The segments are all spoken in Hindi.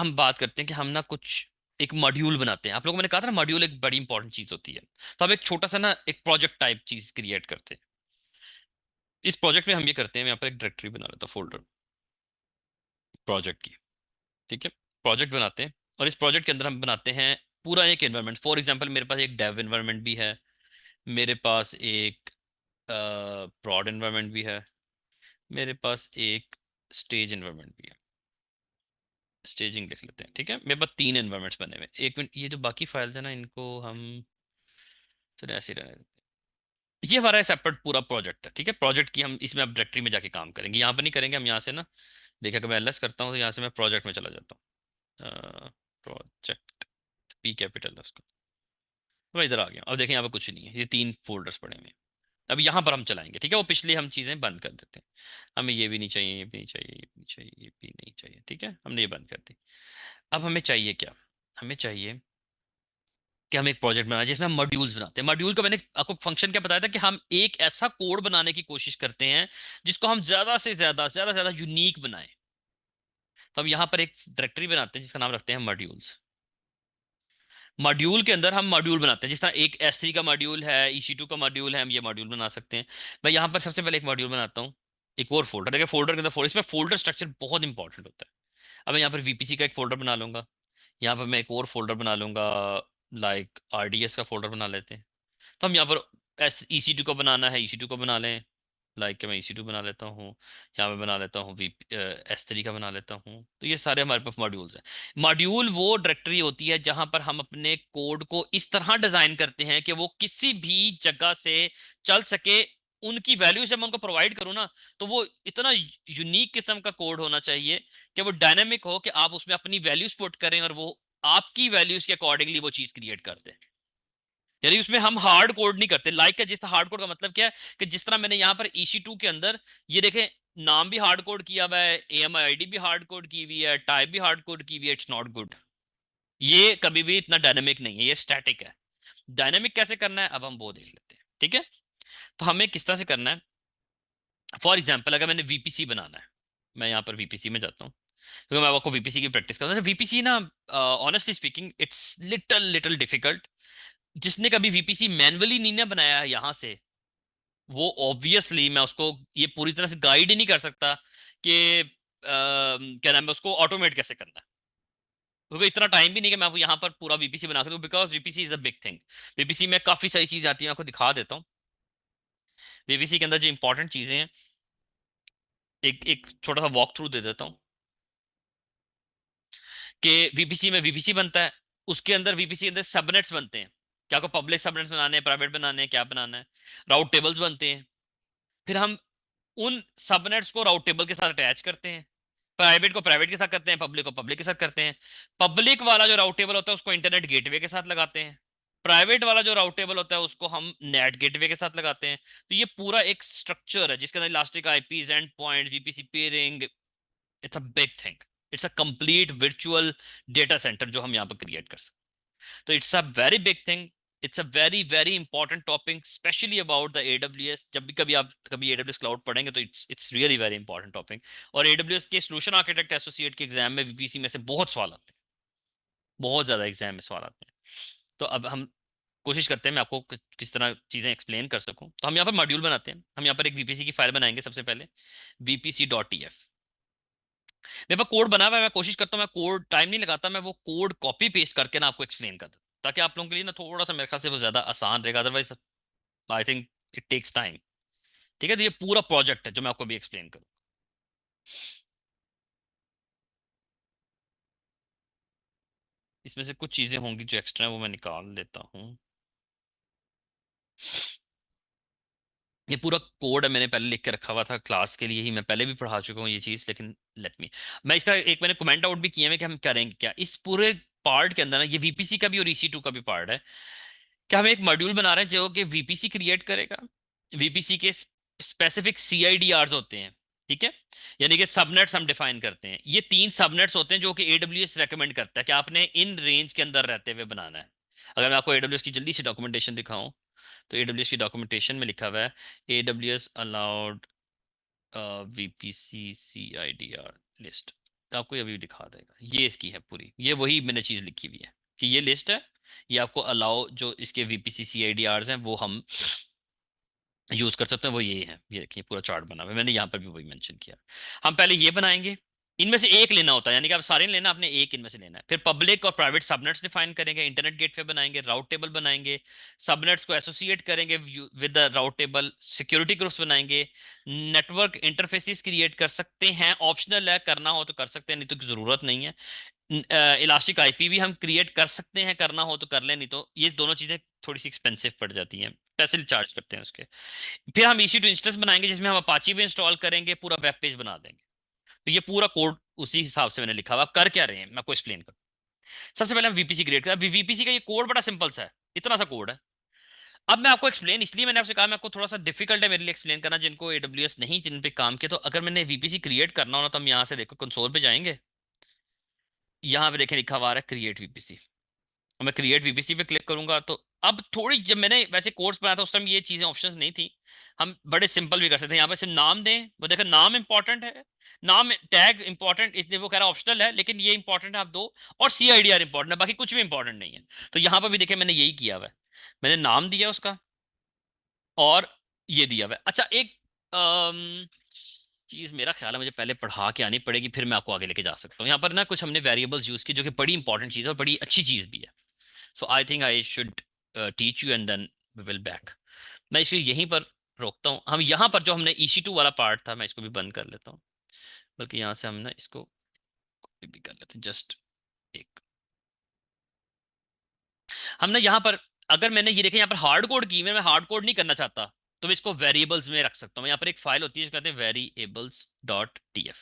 हम बात करते हैं कि हम ना कुछ एक मॉड्यूल बनाते हैं। आप लोगों को मैंने कहा था ना, मॉड्यूल एक बड़ी इंपॉर्टेंट चीज होती है। तो हम एक छोटा सा ना एक प्रोजेक्ट टाइप चीज क्रिएट करते हैं। इस प्रोजेक्ट में हम ये करते हैं, मैं यहाँ पर एक डायरेक्टरी बना लेता हूँ, फोल्डर प्रोजेक्ट की। ठीक है, प्रोजेक्ट बनाते हैं और इस प्रोजेक्ट के अंदर हम बनाते हैं पूरा एक एनवायरनमेंट। फॉर एग्जांपल मेरे पास एक डेव एनवायरनमेंट भी है, मेरे पास एक प्रॉड एनवायरनमेंट भी है, मेरे पास एक स्टेज एनवायरनमेंट भी है। स्टेजिंग लिख लेते हैं। ठीक है, मेरे पास 3 एनवायरनमेंट्स बने हुए हैं। एक मिनट, ये जो बाकी फाइल्स है ना, इनको हम चले ऐसे ही रहने देते हैं। ये हमारा सेपरेट पूरा प्रोजेक्ट है। ठीक है, प्रोजेक्ट की हम इसमें अब डायरेक्टरी में जाके काम करेंगे, यहाँ पर नहीं करेंगे। हम यहाँ से ना, देखा कि मैं एलएस करता हूँ तो यहाँ से मैं प्रोजेक्ट में चला जाता हूँ। प्रोजेक्ट, पी कैपिटल है उसका। तो मैं इधर आ गया। अब देखें यहाँ पे कुछ नहीं है, ये 3 फोल्डर्स पड़े हुए हैं। अब यहाँ पर हम चलाएंगे। ठीक है, वो पिछले हम चीजें बंद कर देते हैं। हमें ये भी नहीं चाहिए, ये भी नहीं चाहिए, ये भी नहीं चाहिए, ये भी नहीं चाहिए। ठीक है, हमने ये बंद कर दी। अब हमें चाहिए क्या? हमें चाहिए कि हम एक प्रोजेक्ट बनाए जिसमें हम मॉड्यूल्स बनाते हैं। मॉड्यूल का मैंने आपको फंक्शन क्या बताया था, कि हम एक ऐसा कोड बनाने की कोशिश करते हैं जिसको हम ज्यादा से ज्यादा यूनिक बनाएं। तो हम यहाँ पर एक डायरेक्टरी बनाते हैं जिसका नाम रखते हैं मॉड्यूल्स। मॉड्यूल के अंदर हम मॉड्यूल बनाते हैं, जिस तरह एक S3 का मॉड्यूल है, EC2 का मॉड्यूल है, हम ये मॉड्यूल बना सकते हैं। मैं यहाँ पर सबसे पहले एक मॉड्यूल बनाता हूँ, एक और फोल्डर। देखिए फोल्डर के अंदर फोल्डर, इसमें फोल्डर स्ट्रक्चर बहुत इंपॉर्टेंट होता है। अब मैं यहाँ पर VPC का एक फोल्डर बना लूंगा, यहाँ पर मैं एक और फोल्डर बना लूंगा, लाइक RDS का फोल्डर बना लेते हैं। तो हम यहाँ पर EC2 को बनाना है, EC2 को बना लें, लाइक कि मैं EC2 बना लेता हूँ। यहाँ पे बना लेता हूँ S3 का बना लेता हूँ। तो ये सारे हमारे पास मॉड्यूल्स हैं। मॉड्यूल वो डायरेक्टरी होती है जहां पर हम अपने कोड को इस तरह डिजाइन करते हैं कि वो किसी भी जगह से चल सके। उनकी वैल्यूज जब मैं उनको प्रोवाइड करूँ ना, तो वो इतना यूनिक किस्म का कोड होना चाहिए कि वो डायनेमिक हो, कि आप उसमें अपनी वैल्यूज पुट करें और वो आपकी वैल्यूज के अकॉर्डिंगली वो चीज क्रिएट कर दे। यानी उसमें हम हार्ड कोड नहीं करते। लाइक का जिस हार्ड कोड का मतलब क्या है, कि जिस तरह मैंने यहाँ पर EC2 के अंदर ये देखें, नाम भी हार्ड कोड किया हुआ है, AMI ID भी हार्ड कोड की हुई है, टाइप भी हार्ड कोड की हुई है। It's not good. ये कभी भी इतना डायनेमिक नहीं है, ये स्टैटिक है। डायनेमिक कैसे करना है अब हम वो देख लेते हैं। ठीक है, तो हमें किस तरह से करना है। फॉर एग्जाम्पल अगर मैंने VPC बनाना है, मैं यहाँ पर VPC में जाता हूँ, क्योंकि मैं आपको VPC की प्रैक्टिस करता हूँ। VPC ना, honestly speaking, it's little little difficult. जिसने कभी VPC मैनुअली नहीं ना बनाया है यहाँ से, वो ऑब्वियसली मैं उसको ये पूरी तरह से गाइड ही नहीं कर सकता कि क्या नाम है, उसको ऑटोमेट कैसे करना है। क्योंकि इतना टाइम भी नहीं कि मैं आपको यहाँ पर पूरा VPC बना के दूं, because VPC is a big thing. VPC में काफी सारी चीज आती है, मैं आपको दिखा देता हूँ। VPC के अंदर जो इंपॉर्टेंट चीजें हैं, एक एक छोटा सा वॉक थ्रू दे देता हूँ। कि VPC में VPC बनता है, उसके अंदर VPC के अंदर सबनेट्स बनते हैं। क्या को पब्लिक सबनेट्स बनाने हैं, प्राइवेट बनाने हैं, क्या बनाना है। राउट टेबल्स बनते हैं। फिर हम उन सबनेट्स को राउट टेबल के साथ अटैच करते हैं। प्राइवेट को प्राइवेट के साथ करते हैं, पब्लिक को पब्लिक के साथ करते हैं। पब्लिक वाला जो राउट टेबल होता है उसको इंटरनेट गेटवे के साथ लगाते हैं। प्राइवेट वाला जो राउट टेबल होता है उसको हम नेट गेटवे के साथ लगाते हैं। तो ये पूरा एक स्ट्रक्चर है जिसके अंदर elastic IPs, and point, VPC pairing, it's a big thing. It's a complete virtual data centre जो हम यहाँ पर क्रिएट कर सकते हैं। तो it's a very big thing. It's a very very important topic, specially about the AWS। जब भी कभी आप कभी AWS क्लाउड पढ़ेंगे तो it's really very important topic. और AWS के सोल्यूशन आर्किटेक्ट एसोसिएट के एग्जाम में VPC में से बहुत सवाल आते हैं, बहुत ज्यादा एग्जाम में सवाल आते हैं। तो अब हम कोशिश करते हैं मैं आपको किस तरह चीजें एक्सप्लेन कर सकूं। तो हम यहाँ पर मॉड्यूल बनाते हैं। हम यहाँ पर एक VPC की फाइल बनाएंगे सबसे पहले, VPC.tf। मेरे पास कोड बना हुआ है, मैं कोशिश करता हूँ, मैं कोड टाइम नहीं लगाता, मैं वो कोड कॉपी पेस्ट करके ना आपको एक्सप्लेन कर दूं, ताकि आप लोगों के लिए ना थोड़ा सा मेरे ख्याल से वो ज्यादा आसान रहेगा। Otherwise I think it takes time. ठीक है, तो ये पूरा प्रोजेक्ट है जो मैं आपको अभी एक्सप्लेन करूँ। इसमें से कुछ चीजें होंगी जो एक्स्ट्रा है, वो मैं निकाल लेता हूँ। ये पूरा कोड है, मैंने पहले लिख के रखा हुआ था क्लास के लिए ही, मैं पहले भी पढ़ा चुका हूँ ये चीज। लेकिन लेट मी, मैं इसका एक मैंने कमेंट आउट भी किया है कि हम करेंगे क्या इस पूरे पार्ट के अंदर ना। ये VPC का भी और EC2 का भी पार्ट है, कि हम एक मॉड्यूल बना रहे हैं जो कि VPC क्रिएट करेगा। VPC के स्पेसिफिक CIDRs होते हैं। ठीक है, यानी कि सबनेट्स हम डिफाइन करते हैं। ये 3 सबनेट्स होते हैं जो कि AWS रेकमेंड करता है कि आपने इन रेंज के अंदर रहते हुए बनाना है। अगर मैं आपको AWS की जल्दी से डॉक्यूमेंटेशन दिखाऊं, तो AWS की डॉक्यूमेंटेशन में लिखा हुआ है AWS allowed VPC CIDR list. तो आपको ये अभी भी दिखा देगा, ये इसकी है पूरी, ये वही मैंने चीज लिखी हुई है कि ये लिस्ट है, ये आपको अलाउ जो इसके वीपीसी सीआईडीआरस हैं वो हम यूज कर सकते हैं, वो ये है, ये देखिए पूरा चार्ट बना हुआ है, मैंने यहाँ पर भी वही मेंशन किया। हम पहले ये बनाएंगे, इनमें से एक लेना होता है, यानी कि आप सारे नहीं लेना, आपने एक इनमें से लेना है। फिर पब्लिक और प्राइवेट सबनेट्स डिफाइन करेंगे, इंटरनेट गेटवे बनाएंगे, राउट टेबल बनाएंगे, सबनेट्स को एसोसिएट करेंगे with the route table, security groups बनाएंगे, नेटवर्क इंटरफेसिस क्रिएट कर सकते हैं, ऑप्शनल है, करना हो तो कर सकते हैं, नहीं तो जरूरत नहीं है। इलास्टिक आईपी भी हम क्रिएट कर सकते हैं, करना हो तो कर लें, नहीं तो ये दोनों चीजें थोड़ी सी एक्सपेंसिव पड़ जाती हैं, पैसे चार्ज करते हैं उसके। फिर हम EC2 इंस्टेंस बनाएंगे जिसमें हम अपाची भी इंस्टॉल करेंगे, पूरा वेब पेज बना देंगे। तो ये पूरा कोड उसी हिसाब से मैंने लिखा हुआ। अब कर क्या रहे हैं मैं आपको एक्सप्लेन करूँ। सबसे पहले हम वीपीसी क्रिएट करें। वीपीसी का ये कोड बड़ा सिंपल सा है, इतना सा कोड है। अब मैं आपको एक्सप्लेन, इसलिए मैंने आपसे कहा मैं आपको थोड़ा सा डिफिकल्ट है मेरे लिए एक्सप्लेन करना जिनको एडब्ल्यूएस नहीं, जिन पे काम किया। तो अगर मैंने वीपीसी क्रिएट करना हो ना, तो हम यहाँ से देखो कंसोल पे जाएंगे, यहाँ पे देखें लिखा हुआ आ रहा है क्रिएट वीपीसी, और मैं क्रिएट वीपीसी पे क्लिक करूंगा तो अब थोड़ी, जब मैंने वैसे कोर्स बनाया था उस टाइम ये चीजें ऑप्शंस नहीं थी, हम बड़े सिंपल भी कर सकते हैं। यहाँ पे सिर्फ नाम दें, वो देखो नाम इंपॉर्टेंट है, नाम टैग इंपॉर्टेंट, इसलिए वो कह रहा है ऑप्शनल है, लेकिन ये इंपॉर्टेंट है आप दो, और CIDR इंपॉर्टेंट है, बाकी कुछ भी इंपॉर्टेंट नहीं है। तो यहाँ पर भी देखे मैंने यही किया हुआ है, मैंने नाम दिया उसका और ये दिया हुआ है। अच्छा एक चीज मेरा ख्याल है मुझे पहले पढ़ा के आनी पड़ेगी, फिर मैं आपको आगे लेके जा सकता हूँ। यहाँ पर ना कुछ हमने वेरिएबल्स यूज की जो कि बड़ी इंपॉर्टेंट चीज है और बड़ी अच्छी चीज भी है। So I think I should teach you and then we will back. मैं इसको यहीं पर रोकता हूँ। हम यहाँ पर जो हमने EC2 वाला पार्ट था, मैं इसको भी बंद कर लेता हूँ, बल्कि यहाँ से हम ना इसको copy भी कर लेते हैं, जस्ट एक। हमने यहाँ पर, अगर मैंने ये देखे यहाँ पर हार्ड कोड की, मैं हार्ड कोड नहीं करना चाहता, तो मैं इसको वेरिएबल्स में रख सकता हूँ। यहाँ पर एक फाइल होती है जो कहते हैं variables.tf,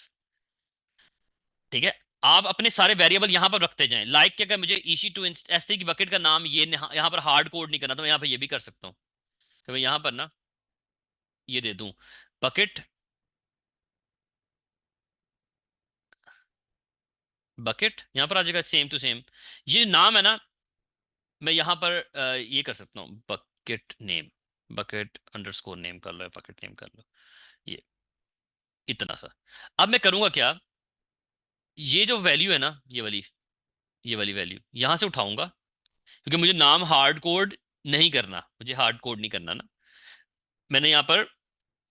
ठीक है। आप अपने सारे वेरिएबल यहाँ पर रखते जाएं, लाइक कि अगर मुझे EC2 S3 की बकेट का नाम ये यहाँ पर हार्ड कोड नहीं करना, तो मैं यहाँ पर ये भी कर सकता हूँ कि मैं यहाँ पर ना ये दे दूं बकेट, बकेट यहाँ पर आ जाएगा सेम टू सेम। ये नाम है ना, मैं यहाँ पर ये कर सकता हूँ bucket name, bucket underscore name कर लो या बकेट नेम कर लो, ये इतना सा। अब मैं करूंगा क्या, ये जो वैल्यू है ना, ये वाली वैल्यू यहाँ से उठाऊंगा, क्योंकि मुझे नाम हार्ड कोड नहीं करना, मुझे हार्ड कोड नहीं करना ना। मैंने यहाँ पर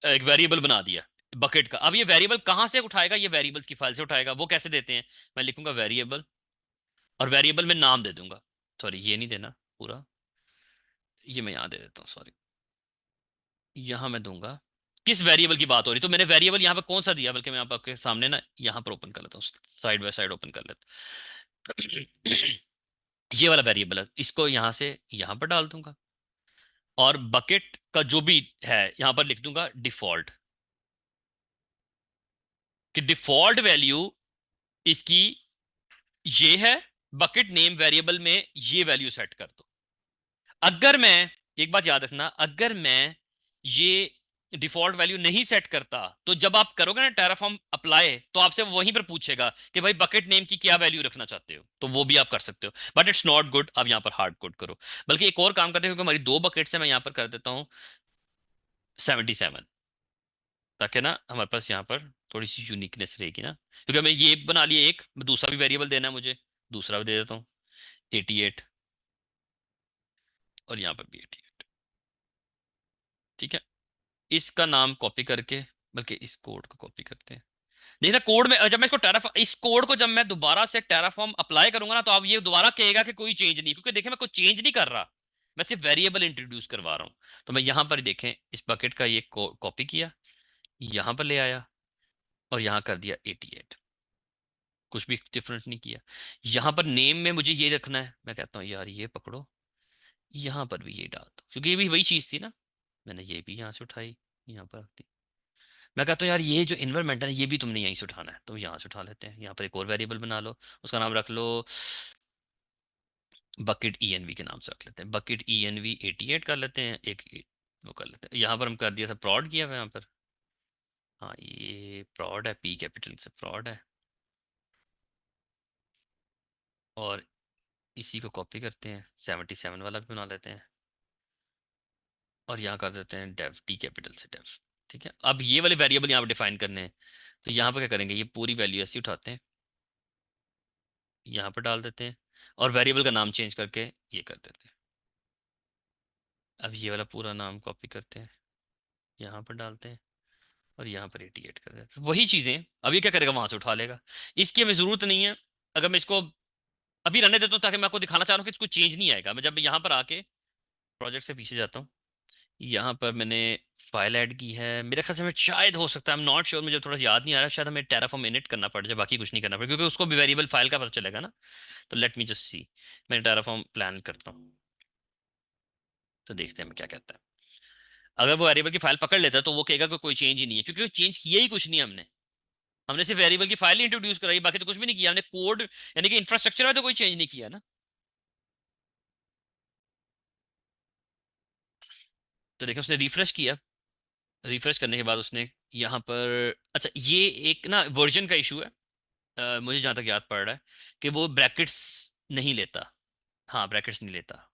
एक वेरिएबल बना दिया बकेट का। अब ये वेरिएबल कहाँ से उठाएगा, ये वेरिएबल्स की फाइल से उठाएगा। वो कैसे देते हैं, मैं लिखूंगा वेरिएबल, और वेरिएबल में नाम दे दूंगा, सॉरी ये नहीं देना पूरा, ये मैं यहाँ दे देता हूँ, सॉरी। यहाँ मैं दूंगा किस वेरिएबल की बात हो रही, तो मैंने वेरिएबल यहाँ पे कौन सा दिया, बल्कि मैं आपके सामने ना यहाँ पर ओपन कर लेता हूँ, साइड बाय साइड ओपन कर लेता हूँ। ये वाला वेरिएबल है, इसको यहाँ से यहाँ पर डाल दूंगा, और बकेट का जो भी है यहाँ पर लिख दूंगा डिफॉल्ट, कि डिफॉल्ट वैल्यू इसकी ये है, बकेट नेम वेरिएबल में ये वैल्यू सेट कर दो। अगर मैं, एक बात याद रखना, अगर मैं ये डिफॉल्ट वैल्यू नहीं सेट करता, तो जब आप करोगे ना टेराफॉर्म अप्लाई, तो आपसे वहीं पर पूछेगा कि भाई बकेट नेम की क्या वैल्यू रखना चाहते हो, तो वो भी आप कर सकते हो, बट इट्स नॉट गुड आप यहाँ पर हार्ड कोड करो। बल्कि एक और काम करते हैं, क्योंकि हमारी दो बकेट्स है, मैं यहाँ पर कर देता हूँ 77, ताकि ना हमारे पास यहाँ पर थोड़ी सी यूनिकनेस रहेगी ना, क्योंकि हमें ये बना लिया एक, दूसरा भी वेरिएबल देना है मुझे, दूसरा भी दे देता हूँ 88, और यहाँ पर भी 88, ठीक है। इसका नाम कॉपी करके, बल्कि इस कोड को कॉपी करते हैं। देखना कोड में, जब मैं इसको टेराफॉर्म, इस कोड को जब मैं दोबारा से टेराफॉर्म अप्लाई करूंगा ना, तो आप ये दोबारा कहेगा कि कोई चेंज नहीं, क्योंकि देखिए मैं कोई चेंज नहीं कर रहा, मैं सिर्फ वेरिएबल इंट्रोड्यूस करवा रहा हूँ। तो मैं यहाँ पर देखें इस बकेट का ये कॉपी किया, यहाँ पर ले आया, और यहाँ कर दिया 88, कुछ भी डिफरेंट नहीं किया। यहाँ पर नेम में मुझे ये रखना है, मैं कहता हूँ यार ये पकड़ो, यहाँ पर भी ये डाल दो, क्योंकि ये भी वही चीज थी ना, मैंने ये भी यहाँ से उठाई, यहाँ पर रख दी। मैं कहता हूँ यार ये जो इन्वायरमेंट है ना, ये भी तुमने यहीं से उठाना है, तो यहाँ से उठा लेते हैं। यहाँ पर एक और वेरिएबल बना लो, उसका नाम रख लो बकेट ENV के नाम से रख लेते हैं, बकेट ENV 88 कर लेते हैं, एक वो कर लेते हैं। यहाँ पर हम कर दिया था प्रॉड किया हुआ है यहाँ पर, हाँ ये प्रॉड है, P कैपिटल से प्रॉड है, और इसी को कॉपी करते हैं, 77 वाला भी बना लेते हैं, और यहाँ कर देते हैं डेव, T कैपिटल से डेव, ठीक है। अब ये वाले वेरिएबल यहाँ पर डिफाइन करने हैं, तो यहाँ पर क्या करेंगे, ये पूरी वैल्यू ऐसी उठाते हैं, यहाँ पर डाल देते हैं, और वेरिएबल का नाम चेंज करके ये कर देते हैं। अब ये वाला पूरा नाम कॉपी करते हैं, यहाँ पर डालते हैं, और यहाँ पर 88 कर देते हैं। तो वही चीज़ें अब ये क्या करेगा, वहां से उठा लेगा। इसकी हमें ज़रूरत नहीं है। अगर मैं इसको अभी रहने देता हूँ, ताकि मैं आपको दिखाना चाह रहा हूँ कि कुछ चेंज नहीं आएगा। मैं जब यहाँ पर आके प्रोजेक्ट से पीछे जाता हूँ, यहाँ पर मैंने फाइल ऐड की है, मेरे ख्याल से मैं शायद, हो सकता है, आई एम नॉट श्योर, मुझे थोड़ा याद नहीं आ रहा, शायद हमें टेराफॉर्म इनिट करना पड़ जाए, बाकी कुछ नहीं करना पड़े, क्योंकि उसको भी वेरिएबल फाइल का पता चलेगा ना। तो लेट मी जस्ट सी, मैं टेराफॉर्म प्लान करता हूँ, तो देखते हैं मैं क्या कहता है। अगर वो वेरिएबल की फाइल पकड़ लेता है तो वो कहेगा कि कोई चेंज ही नहीं है, क्योंकि चेंज किया ही कुछ नहीं हमने। हमने सिर्फ वेरिएबल की फाइल इंट्रोड्यूस कराई, बाकी तो कुछ भी नहीं किया हमने। कोड यानी कि इंफ्रास्ट्रक्चर में तो कोई चेंज नहीं किया ना। तो देखिए उसने रिफ्रेश किया, रिफ्रेश करने के बाद उसने यहाँ पर, अच्छा ये एक ना वर्जन का इशू है। मुझे जहाँ तक याद पड़ रहा है कि वो ब्रैकेट्स नहीं लेता। हाँ ब्रैकेट्स नहीं लेता।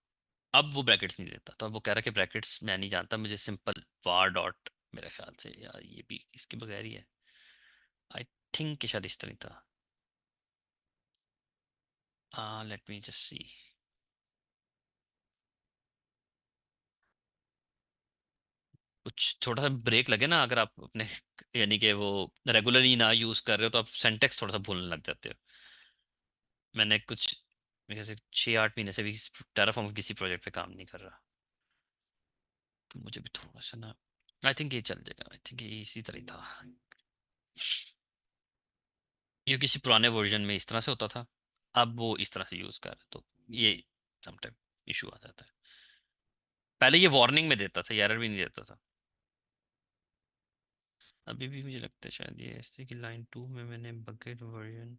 अब वो ब्रैकेट्स नहीं लेता, तो अब वो कह रहा है कि ब्रैकेट्स मैं नहीं जानता, मुझे सिंपल var डॉट, मेरे ख्याल से यार ये भी इसके बगैर ही है। आई थिंक कि शायद इस तरह था। Let me just see. कुछ छोटा सा ब्रेक लगे ना, अगर आप अपने यानी कि वो रेगुलरली ना यूज कर रहे हो, तो आप सेंटेक्स थोड़ा सा भूलने लग जाते हो। मैंने कुछ, मेरे ख्याल से 6-8 महीने से भी टेराफॉर्म किसी प्रोजेक्ट पे काम नहीं कर रहा, तो मुझे भी थोड़ा सा ना, आई थिंक ये चल जाएगा, आई थिंक ये इसी तरह ही था। ये किसी पुराने वर्जन में इस तरह से होता था, अब वो इस तरह से यूज कर रहे हैं, तो ये समटाइम इशू आ जाता है। पहले ये वार्निंग में देता था, ये एरर भी नहीं देता था। अभी भी मुझे लगता है शायद ये ऐसे कि लाइन 2 में मैंने बकेट वर्जन,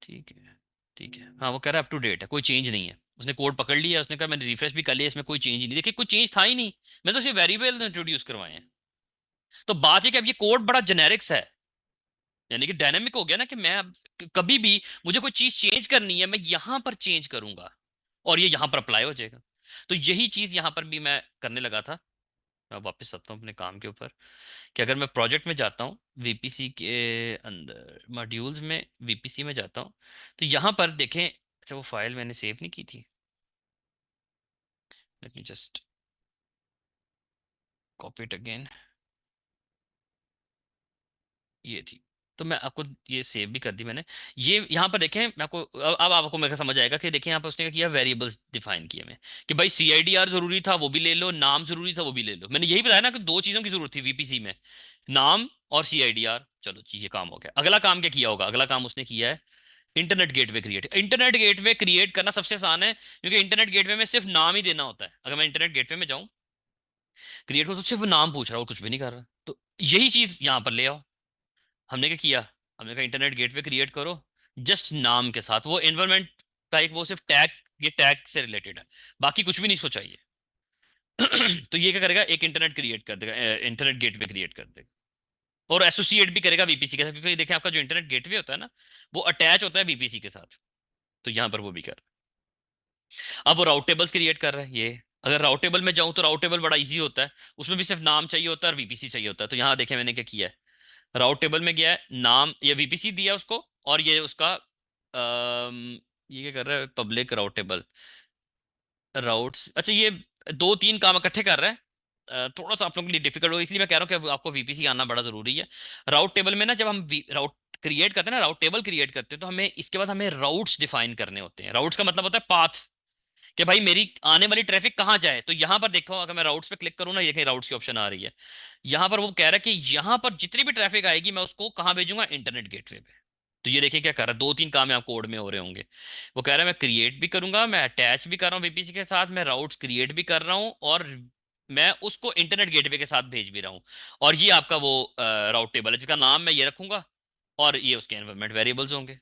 ठीक है, ठीक है, हाँ वो कह रहा है अप टू डेट है, कोई चेंज नहीं है। उसने कोड पकड़ लिया, उसने कहा मैंने रिफ्रेश भी कर लिया, इसमें कोई चेंज ही नहीं। देखिए कोई चेंज था ही नहीं, मैं तो सिर्फ वेरिएबल इंट्रोड्यूस करवाए हैं। तो बात है कि अब ये कोड बड़ा जेनेरिक्स है, यानी कि डायनेमिक हो गया ना, कि मैं अब कभी भी मुझे कोई चीज चेंज करनी है, मैं यहां पर चेंज करूंगा और ये यहां पर अप्लाई हो जाएगा। तो यही चीज यहां पर भी मैं करने लगा था। मैं वापस आता हूँ अपने काम के ऊपर, कि अगर मैं प्रोजेक्ट में जाता हूँ, वीपीसी के अंदर मॉड्यूल्स में वीपीसी में जाता हूँ, तो यहाँ पर देखें, अच्छा वो फाइल मैंने सेव नहीं की थी, let me just copy it again. ये थी, तो मैं आपको ये सेव भी कर दी मैंने। ये यहाँ पर देखें, मैं आपको अब आपको मेरे को समझ आएगा कि देखिए यहाँ पर उसने क्या किया, वेरिएबल्स डिफाइन किए मैं, कि भाई CIDR जरूरी था वो भी ले लो, नाम जरूरी था वो भी ले लो। मैंने यही बताया ना कि दो चीजों की जरूरत थी वीपीसी में, नाम और CIDR। चलो जी ये काम हो गया। अगला काम क्या किया होगा, अगला काम उसने किया है internet gateway create. Internet gateway create करना सबसे आसान है, क्योंकि इंटरनेट गेटवे में सिर्फ नाम ही देना होता है। अगर मैं इंटरनेट गेटवे में जाऊँ क्रिएट को, तो सिर्फ नाम पूछ रहा हूँ, कुछ भी नहीं कर रहा। तो यही चीज यहाँ पर ले आओ। हमने क्या किया, हमने कहा इंटरनेट गेटवे क्रिएट करो जस्ट नाम के साथ, वो एनवायरमेंट का एक वो सिर्फ टैग, ये टैग से रिलेटेड है, बाकी कुछ भी नहीं इसको चाहिए। तो ये क्या करेगा, एक इंटरनेट क्रिएट कर देगा, इंटरनेट गेटवे क्रिएट कर देगा, और एसोसिएट भी करेगा वीपीसी के साथ, क्योंकि देखिए आपका जो इंटरनेट गेटवे होता है ना, वो अटैच होता है वीपीसी के साथ। तो यहाँ पर वो भी कर, अब वो राउट टेबल्स क्रिएट कर रहा है ये। अगर राउट टेबल में जाऊं तो राउट टेबल बड़ा इजी होता है, उसमें भी सिर्फ नाम चाहिए होता है और वीपीसी चाहिए होता है। तो यहाँ देखें मैंने क्या किया है, राउट टेबल में गया है, नाम या वीपीसी दिया उसको, और ये उसका ये क्या कर रहा है, पब्लिक राउट टेबल राउट्स। अच्छा ये दो तीन काम इकट्ठे कर रहा है। थोड़ा सा आप लोगों के लिए डिफिकल्ट होगा, इसलिए मैं कह रहा हूँ कि आपको वीपीसी आना बड़ा जरूरी है। राउट टेबल में ना, जब हम राउट क्रिएट करते हैं ना, राउट टेबल क्रिएट करते हैं, तो हमें इसके बाद हमें राउट्स डिफाइन करने होते हैं। राउट्स का मतलब होता है पाथ, कि भाई मेरी आने वाली ट्रैफिक कहाँ जाए। तो यहां पर देखो, अगर मैं राउट्स पे क्लिक करूँ ना, ये कहीं राउट्स की ऑप्शन आ रही है, यहां पर वो कह रहा है कि यहां पर जितनी भी ट्रैफिक आएगी मैं उसको कहाँ भेजूंगा, इंटरनेट गेटवे पे। तो ये देखिए क्या कर रहा है, दो तीन काम यहाँ कोड में हो रहे होंगे। वो कह रहा है मैं क्रिएट भी करूंगा, मैं अटैच भी कर रहा हूँ वीपीसी के साथ, मैं राउट्स क्रिएट भी कर रहा हूँ, और मैं उसको इंटरनेट गेटवे के साथ भेज भी रहा हूँ। और ये आपका वो राउट टेबल है, जिसका नाम मैं ये रखूंगा, और ये उसके एनवायरमेंट वेरिएबल्स होंगे।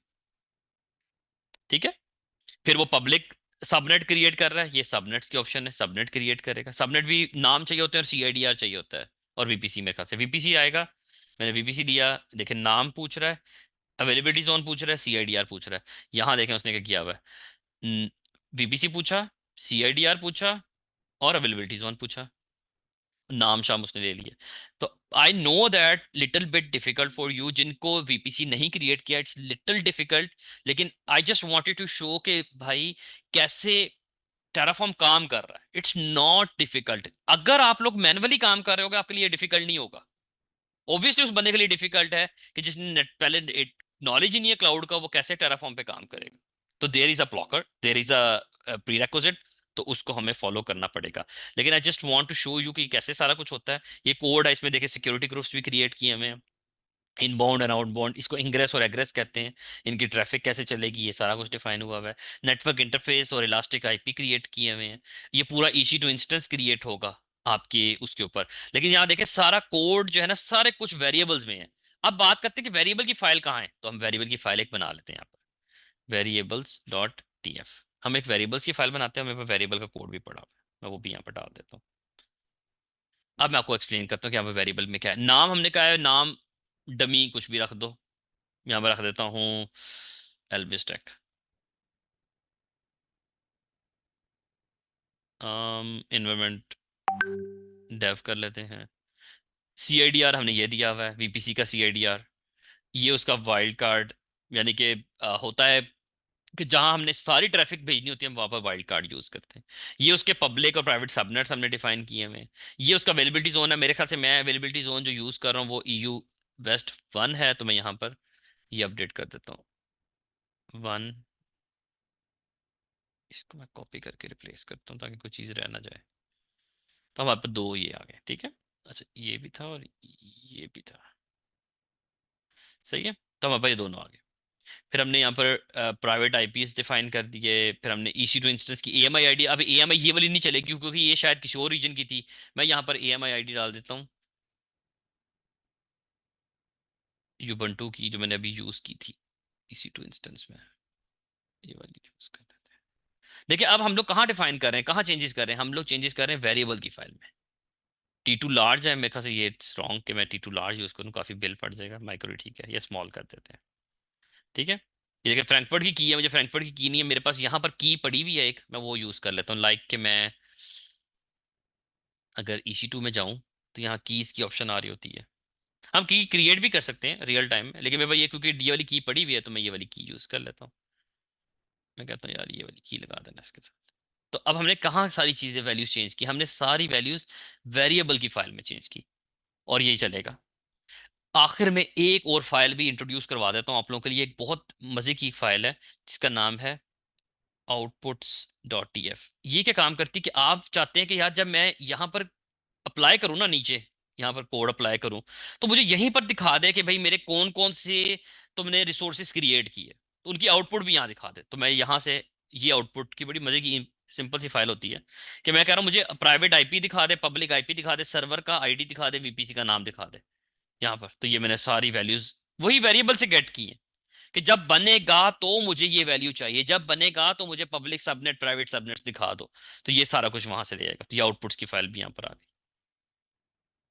ठीक है। फिर वो पब्लिक सबनेट क्रिएट कर रहा है, ये सबनेट्स की ऑप्शन है, सबनेट क्रिएट करेगा। सबनेट भी नाम चाहिए होते हैं और CIDR चाहिए होता है, और वीपीसी मेरे ख्याल से वीपीसी आएगा। मैंने वीपीसी दिया, देखें नाम पूछ रहा है, अवेलेबिलिटी जोन पूछ रहा है, CIDR पूछ रहा है। यहाँ देखें उसने क्या किया हुआ है, वीपीसी पूछा, CIDR पूछा, और अवेलेबिलिटी जोन पूछा। नाम शाम उसने ले लिए। तो I know that little bit difficult for you, जिनको वीपीसी नहीं क्रिएट किया, इट्स लिटिल डिफिकल्ट। लेकिन I just wanted to show कि भाई कैसे टेराफॉर्म काम कर रहा है। It's not difficult. अगर आप लोग मैनुअली काम कर रहे होगे आपके लिए डिफिकल्ट नहीं होगा। ऑब्वियसली उस बंदे के लिए डिफिकल्ट है कि जिसने पहले नॉलेज ही नहीं है क्लाउड का, वो कैसे टेराफॉर्म पे काम करेगा। तो there is a blocker, there is a prerequisite, तो उसको हमें फॉलो करना पड़ेगा। लेकिन I just want to show you कि कैसे सारा कुछ होता है। ये कोड है, इसमें देखिए सिक्योरिटी ग्रुप्स भी क्रिएट किए हमें, इनबाउंड एंड आउटबाउंड, इसको इंग्रेस और एग्रेस कहते हैं। इनकी ट्रैफिक कैसे चलेगी ये सारा कुछ डिफाइन हुआ हुआ है। नेटवर्क इंटरफेस और इलास्टिक आईपी क्रिएट किए हुए हैं। ये पूरा ईसी टू इंस्टेंस क्रिएट होगा आपके उसके ऊपर। लेकिन यहाँ देखें सारा कोड जो है ना सारे कुछ वेरिएबल्स में है। अब बात करते हैं कि वेरिएबल की फाइल कहाँ है, तो हम वेरिएबल की फाइल एक बना लेते हैं यहाँ पर, वेरिएबल्स डॉट टीएफ। हम एक वेरिएबल्स की फाइल बनाते हैं, हमें वेरिएबल का कोड भी पड़ा हुआ है, मैं वो भी यहाँ पर डाल देता हूँ। अब मैं आपको एक्सप्लेन करता हूँ कि यहाँ पे वेरिएबल में क्या है। नाम हमने कहा है, नाम डमी कुछ भी रख दो। यहाँ पर रख देता हूँ एल्बिस्टेक। इन्वायरमेंट डेव कर लेते हैं। सी आई डी आर हमने ये दिया हुआ है, वीपीसी का सी आई डी आर। ये उसका वाइल्ड कार्ड, यानी कि होता है कि जहां हमने सारी ट्रैफिक भेजनी होती है हम वहां पर वाइल्ड कार्ड यूज करते हैं। ये उसके पब्लिक और प्राइवेट सबनेट्स हमने डिफाइन किए हुए हैं। ये उसका अवेलेबिलिटी जोन है। मेरे ख्याल से मैं अवेलेबिलिटी जोन जो यूज कर रहा हूँ वो ईयू वेस्ट 1 है, तो मैं यहाँ पर ये अपडेट कर देता हूँ 1। इसको मैं कॉपी करके रिप्लेस करता हूँ ताकि कोई चीज़ रह ना जाए। तो हमारे पास दो ये आ गए, ठीक है। अच्छा ये भी था और ये भी था, सही है। तो हमारे पास ये दोनों आ गए। फिर हमने यहाँ पर प्राइवेट आईपीएस डिफाइन कर दिए। फिर हमने ईसी टू इंस्टेंस की एएमआई आईडी, अब एएमआई ये वाली नहीं चलेगी क्योंकि ये शायद किसी और रीजन की थी। मैं यहाँ पर एएमआई आईडी डाल देता हूँ यूबंटू की, जो मैंने अभी यूज की थी ईसी टू इंस्टेंस में, ये वाली यूज कर देते हैं। देखिए अब हम लोग कहाँ डिफाइन कर रहे हैं, कहाँ चेंजेस कर रहे हैं, हम लोग चेंजेस कर रहे हैं वेरिएबल की फाइल में। टी टू लार्ज है मेरे ख्याल से, ये स्ट्रॉन्ग के मैं टी टू लार्ज यूज करूँ काफी बिल पड़ जाएगा। माइक्रो ठीक है, ये स्मॉल कर देते हैं, ठीक है। ये देखिए फ्रैंकफर्ट की है, मुझे फ्रैंकफर्ट की नहीं है मेरे पास, यहाँ पर की पड़ी हुई है एक, मैं वो यूज कर लेता हूँ। लाइक कि मैं अगर EC2 में जाऊं तो यहाँ कीज की ऑप्शन आ रही होती है। हम की क्रिएट भी कर सकते हैं रियल टाइम में, लेकिन मेरे पास ये क्योंकि डी वाली की पड़ी हुई है तो मैं ये वाली की यूज कर लेता हूँ। मैं कहता हूँ यार ये वाली की लगा देना इसके साथ। तो अब हमने कहाँ सारी चीजें वैल्यूज चेंज की, हमने सारी वैल्यूज वेरिएबल की फाइल में चेंज की, और यही चलेगा। आखिर में एक और फाइल भी इंट्रोड्यूस करवा देता हूँ आप लोगों के लिए, एक बहुत मजे की फाइल है जिसका नाम है outputs.tf। ये क्या काम करती है कि आप चाहते हैं कि यार जब मैं यहाँ पर अप्लाई करूँ ना, नीचे यहाँ पर कोड अप्लाई करूँ, तो मुझे यहीं पर दिखा दे कि भाई मेरे कौन कौन से तुमने रिसोर्सेज क्रिएट किए, तो उनकी आउटपुट भी यहाँ दिखा दे। तो मैं यहाँ से ये आउटपुट की बड़ी मजे की सिंपल सी फाइल होती है कि मैं कह रहा हूँ मुझे प्राइवेट आईपी दिखा दे, पब्लिक आईपी दिखा दे, सर्वर का आईडी दिखा दे, वीपीसी का नाम दिखा दे यहाँ पर। तो ये मैंने सारी वैल्यूज वही वेरिएबल से गेट की है कि जब बनेगा तो मुझे ये वैल्यू चाहिए, जब बनेगा तो मुझे पब्लिक सबनेट प्राइवेट सबनेट्स दिखा दो। तो ये सारा कुछ वहां से ले जाएगा। तो ये आउटपुट्स की फाइल भी यहाँ पर आ गई।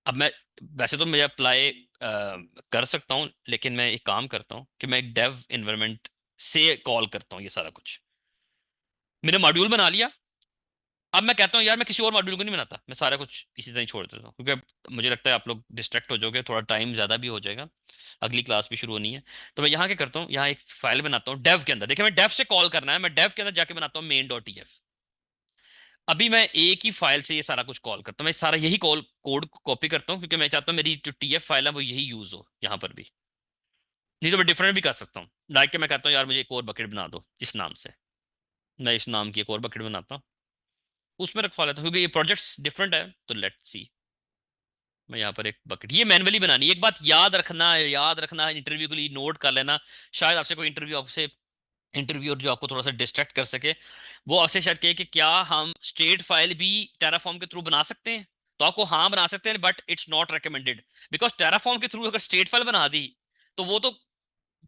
अब मैं वैसे तो मैं अप्लाई कर सकता हूँ, लेकिन मैं एक काम करता हूँ कि मैं एक डेव इन्वायरमेंट से कॉल करता हूँ ये सारा कुछ। मैंने मॉड्यूल बना लिया। अब मैं कहता हूँ यार मैं किसी और मॉड्यूल को नहीं बनाता, मैं सारा कुछ इसी तरह ही छोड़ देता हूँ, क्योंकि अब मुझे लगता है आप लोग डिस्ट्रैक्ट हो जाओगे, थोड़ा टाइम ज्यादा भी हो जाएगा, अगली क्लास भी शुरू होनी है। तो मैं यहाँ क्या करता हूँ, यहाँ एक फाइल बनाता हूँ डेव के अंदर। देखिए मैं डेव से कॉल करना है, मैं डेव के अंदर जाके बनाता हूँ main.tf। अभी मैं एक ही फाइल से ये सारा कुछ कॉल करता हूँ, मैं सारा यही कॉल कोड कॉपी करता हूँ क्योंकि मैं चाहता हूँ मेरी जो टीएफ फाइल है वो यही यूज हो यहाँ पर भी। नहीं तो मैं डिफरेंट भी कर सकता हूँ, लाइक के मैं कहता हूँ यार मुझे एक और बकेट बना दो इस नाम से। मैं इस नाम की एक और बकेट बनाता हूँ, उसमें रखवा लेता हूँ क्योंकि ये प्रोजेक्ट्स डिफरेंट है। तो लेट्स सी, मैं यहाँ पर एक बकेट, ये मैनुअली बनानी है। एक बात याद रखना इंटरव्यू के लिए नोट कर लेना। शायद आपसे कोई इंटरव्यूअर जो आपको थोड़ा सा डिस्ट्रैक्ट कर सके, वो आपसे शायद कहे कि क्या हम स्टेट फाइल भी टेराफॉर्म के थ्रू बना सकते हैं। तो आपको हाँ बना सकते हैं, but it's not recommended, because Terraform के थ्रू अगर स्टेट फाइल बना दी तो वो तो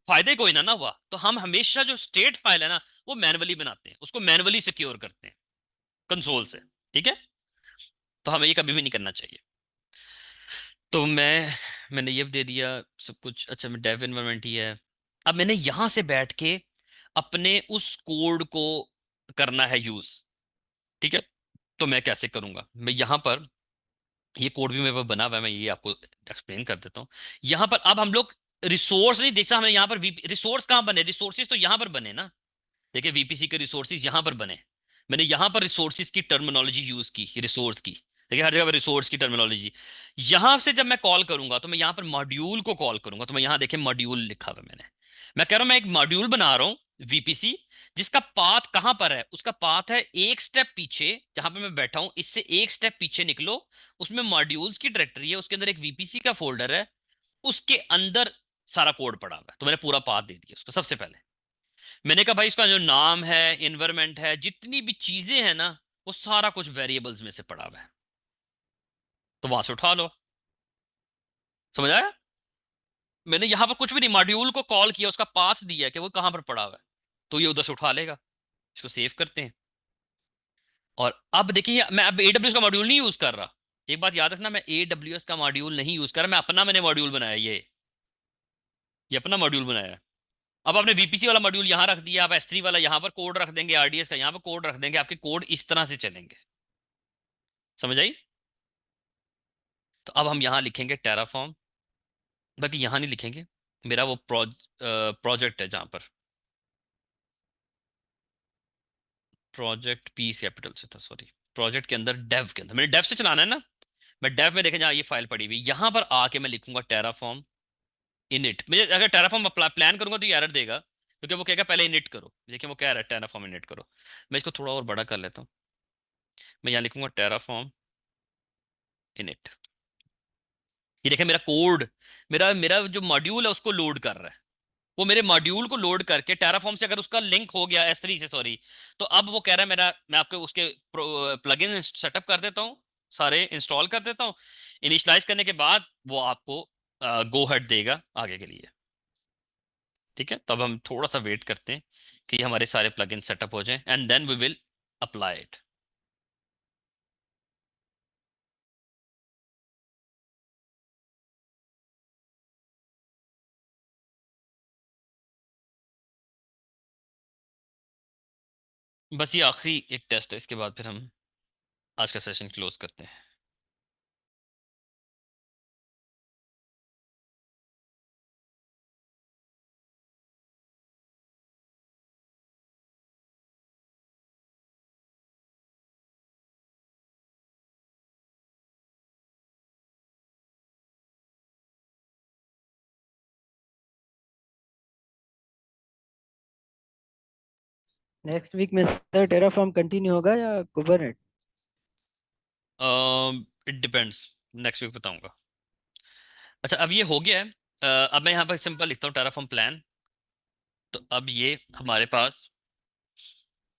फायदे कोई ना ना हुआ। तो हम हमेशा जो स्टेट फाइल है ना वो मैनुअली बनाते हैं, उसको मैनुअली सिक्योर करते हैं कंसोल से, ठीक है। तो हमें ये कभी भी नहीं करना चाहिए। तो मैंने ये दे दिया सब कुछ। अच्छा मैं डेव एनवायरनमेंट ही है। अब मैंने यहां से बैठ के अपने उस कोड को करना है यूज, ठीक है। तो मैं कैसे करूंगा, मैं यहां पर ये कोड भी मेरे पास बना हुआ है, मैं ये आपको एक्सप्लेन कर देता हूँ। यहाँ पर अब हम लोग रिसोर्स नहीं देखा, हमें यहाँ पर रिसोर्स कहाँ बने, रिसोर्सेज तो यहाँ पर बने ना। देखिए वीपीसी के रिसोर्सेज यहाँ पर बने, मैंने यहाँ पर रिसोर्सेज की टर्मिनोलॉजी यूज की, रिसोर्स की। देखिए हर जगह पर रिसोर्स की टर्मिनोलॉजी। यहाँ से जब मैं कॉल करूंगा तो मैं यहाँ पर मॉड्यूल को कॉल करूंगा, तो मैं यहाँ देखे मॉड्यूल लिखा हुआ है मैंने। मैं कह रहा हूँ मैं एक मॉड्यूल बना रहा हूँ वीपीसी, जिसका पाथ कहां पर है, उसका पाथ है एक स्टेप पीछे, जहां पे मैं बैठा हूं इससे एक स्टेप पीछे निकलो, उसमें मॉड्यूल्स की डायरेक्टरी है, उसके अंदर एक वीपीसी का फोल्डर है, उसके अंदर सारा कोड पड़ा हुआ है। तो मैंने पूरा पाथ दे दिया उसको सबसे पहले। मैंने कहा भाई इसका जो नाम है, इन्वायरमेंट है, जितनी भी चीजें हैं ना, वो सारा कुछ वेरिएबल्स में से पड़ा हुआ है, तो वहां से उठा लो। समझ आया? मैंने यहां पर कुछ भी नहीं, मॉड्यूल को कॉल किया, उसका पाथ दिया कि वो कहां पर पड़ा हुआ है, तो ये उधर से उठा लेगा। इसको सेव करते हैं। और अब देखिए मैं अब AWS का मॉड्यूल नहीं यूज कर रहा। एक बात याद रखना, मैं AWS का मॉड्यूल नहीं यूज कर रहा, मैं अपना मैंने मॉड्यूल बनाया, ये अपना मॉड्यूल बनाया है। अब आपने VPC वाला मॉड्यूल यहाँ रख दिया, आप S3 वाला यहाँ पर कोड रख देंगे, RDS का यहाँ पर कोड रख देंगे, आपके कोड इस तरह से चलेंगे। समझ आई? तो अब हम यहाँ लिखेंगे टेराफॉर्म, बाकी यहाँ नहीं लिखेंगे। मेरा वो प्रोजेक्ट है जहाँ पर, प्रोजेक्ट पी कैपिटल से था, सॉरी। प्रोजेक्ट के अंदर डेव के अंदर मैंने डेव से चलाना है ना। मैं डेव में देखें जहाँ ये फाइल पड़ी हुई, यहाँ पर आके मैं लिखूंगा टेराफॉर्म इनिट। मुझे अगर टेराफॉर्म प्लान करूंगा तो ये एरर देगा, क्योंकि वो कहेगा पहले इनिट करो। देखिए वो कह रहा है टेराफॉर्म इनिट करो। मैं इसको थोड़ा और बड़ा कर लेता हूँ। मैं यहाँ लिखूंगा टेराफॉर्म इनिट। ये देखिए मेरा कोड, मेरा मेरा जो मॉड्यूल है उसको लोड कर रहा है। वो मेरे मॉड्यूल को लोड करके टेराफॉर्म से अगर उसका लिंक हो गया S3 से, सॉरी, तो अब वो कह रहा है मेरा, मैं आपके उसके प्लगइन सेटअप कर देता हूँ, सारे इंस्टॉल कर देता हूँ। इनिशियलाइज करने के बाद वो आपको गो हेड देगा आगे के लिए। ठीक है, तब हम थोड़ा सा वेट करते हैं कि हमारे सारे प्लगइन सेटअप हो जाएं, and then we will apply it. बस ये आखिरी एक टेस्ट है, इसके बाद फिर हम आज का सेशन क्लोज करते हैं। नेक्स्ट वीक में सर टेराफॉर्म कंटिन्यू होगा या कुबरनेट? इट डिपेंड्स, नेक्स्ट वीक बताऊंगा। अच्छा अब ये हो गया है। अब मैं यहाँ पर सिंपल लिखता हूँ टेराफॉर्म प्लान। तो अब ये हमारे पास,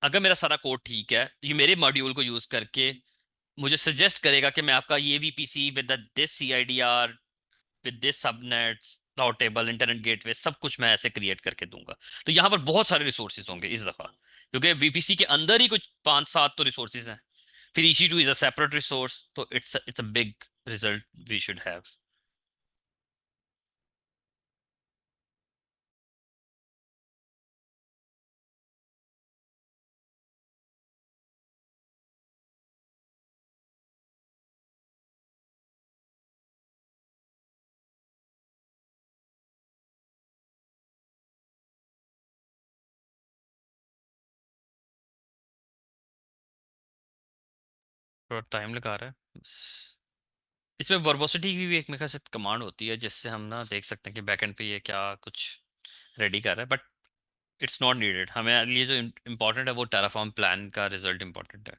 अगर मेरा सारा कोड ठीक है, ये मेरे मॉड्यूल को यूज करके मुझे सजेस्ट करेगा कि मैं आपका ये VPC with this CIDR with this subnets routable internet gateway सब कुछ मैं ऐसे क्रिएट करके दूंगा। तो यहाँ पर बहुत सारे रिसोर्सेज होंगे इस दफा, क्योंकि VPC के अंदर ही कुछ 5-7 तो रिसोर्सेज हैं। फिर EC2 is a separate resource, तो it's a big result we should have. थोड़ा टाइम लगा रहा है बस। इसमें वर्बोसिटी की भी एक मेरे ख्याल से कमांड होती है, जिससे हम ना देख सकते हैं कि बैकएंड पे ये क्या कुछ रेडी कर रहा है, बट इट्स नॉट नीडेड। हमें लिए जो इम्पोर्टेंट है वो टेराफॉर्म प्लान का रिजल्ट इम्पोर्टेंट है।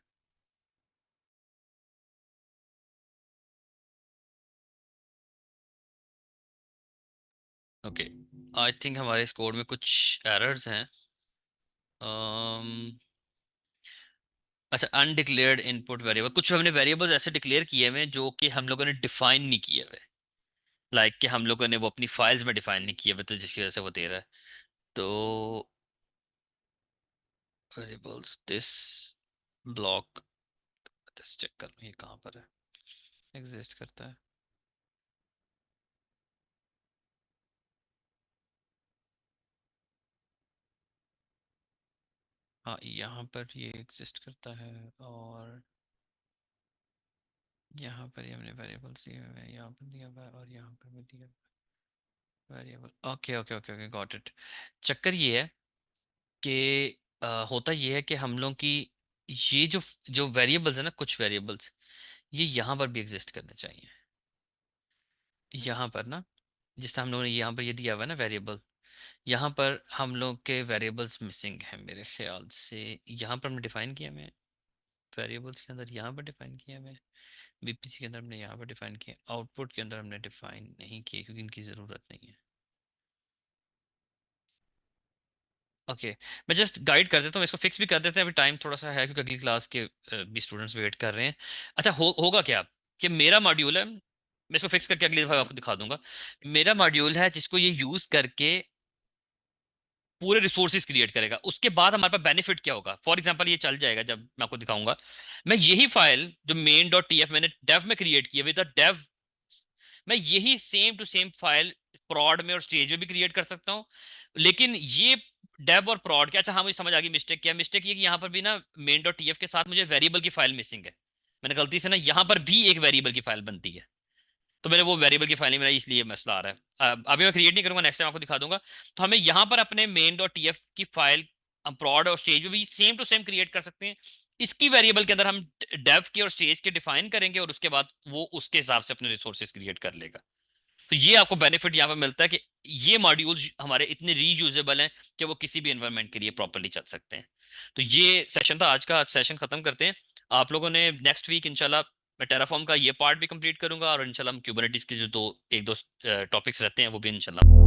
ओके, आई थिंक हमारे इस कोड में कुछ एरर्स हैं। अम्म अच्छा, अनडिक्लेयर्ड इनपुट वेरिएबल, कुछ हमने वेरिएबल्स ऐसे डिक्लेयर किए हुए हैं जो कि हम लोगों ने डिफाइन नहीं किए हुए। लाइक कि हम लोगों ने वो अपनी फाइल्स में डिफाइन नहीं किए हुए, तो जिसकी वजह से वो दे रहा है। तो वेरिएबल्स दिस ब्लॉक, चेक कर लो ये कहाँ पर है, एग्जिस्ट करता है। हाँ यहाँ पर ये एग्जिस्ट करता है। और यहाँ पर ही हमने वेरिएबल्स दिए हुए हैं, यहाँ पर दिया हुआ है और यहाँ पर भी दिया variable. Okay okay okay okay, got it. चक्कर ये है कि होता ये है कि हम लोग की ये जो जो वेरिएबल्स है ना, कुछ वेरिएबल्स ये यहाँ पर भी एग्जिस्ट करने चाहिए। यहाँ पर ना, जिस तरह हम लोगों ने यहाँ पर ये दिया हुआ है ना वेरिएबल, यहाँ पर हम लोग के वेरिएबल्स मिसिंग हैं मेरे ख्याल से। यहाँ पर हमने डिफाइन किया हुए वेरिएबल्स के अंदर, यहाँ पर डिफाइन किया हुआ है। बीपीसी के अंदर हमने यहाँ पर डिफाइन किया, आउटपुट के अंदर हमने डिफाइन नहीं किए क्योंकि इनकी ज़रूरत नहीं है। ओके, मैं जस्ट गाइड कर देता हूँ, इसको फिक्स भी कर देते हैं, अभी टाइम थोड़ा सा है क्योंकि अगली क्लास के भी स्टूडेंट्स वेट कर रहे हैं। अच्छा, होगा क्या कि मेरा मॉड्यूल है, मैं इसको फिक्स करके अगली दफा आपको दिखा दूंगा। मेरा मॉड्यूल है जिसको ये यूज करके पूरे रिसोर्सेज क्रिएट करेगा। उसके बाद हमारे पास बेनिफिट क्या होगा, फॉर एग्जांपल ये चल जाएगा जब मैं आपको दिखाऊंगा। मैं यही फाइल जो मेन डॉट टीएफ मैंने डेव में क्रिएट की है विद डेव, मैं यही सेम टू सेम फाइल प्रॉड में और स्टेज में भी क्रिएट कर सकता हूँ। लेकिन ये डेव और प्रॉड के, अच्छा हाँ मुझे समझ आ गई मिस्टेक क्या है। मिस्टेक ये कि यहाँ पर भी ना मेन डॉट टीएफ के साथ मुझे वेरिएबल की फाइल मिसिंग है। मैंने गलती से ना यहाँ पर भी एक वेरिएबल की फाइल बनती है, तो मैंने वो वेरिएबल की फाइल नहीं बनाई, इसलिए मसला आ रहा है। अभी मैं क्रिएट नहीं करूंगा, नेक्स्ट टाइम आपको दिखा दूंगा। तो हमें यहाँ पर अपने मेन डॉट टीएफ की फाइल हम प्रॉड और स्टेज में भी सेम टू सेम क्रिएट कर सकते हैं। इसकी वेरिएबल के अंदर हम डेव के और स्टेज के डिफाइन करेंगे और उसके बाद वो उसके हिसाब से अपने रिसोर्सेज क्रिएट कर लेगा। तो ये आपको बेनिफिट यहाँ पे मिलता है कि ये मॉड्यूल्स हमारे इतने रीयूजेबल हैं कि वो किसी भी एनवायरनमेंट के लिए प्रॉपरली चल सकते हैं। तो ये सेशन था आज का, आज सेशन खत्म करते हैं। आप लोगों ने नेक्स्ट वीक इंशाल्लाह, मैं टेराफॉर्म का ये पार्ट भी कंप्लीट करूंगा और इंशाल्लाह हम क्यूबरनेटिस के जो एक दो टॉपिक्स रहते हैं वो भी इंशाल्लाह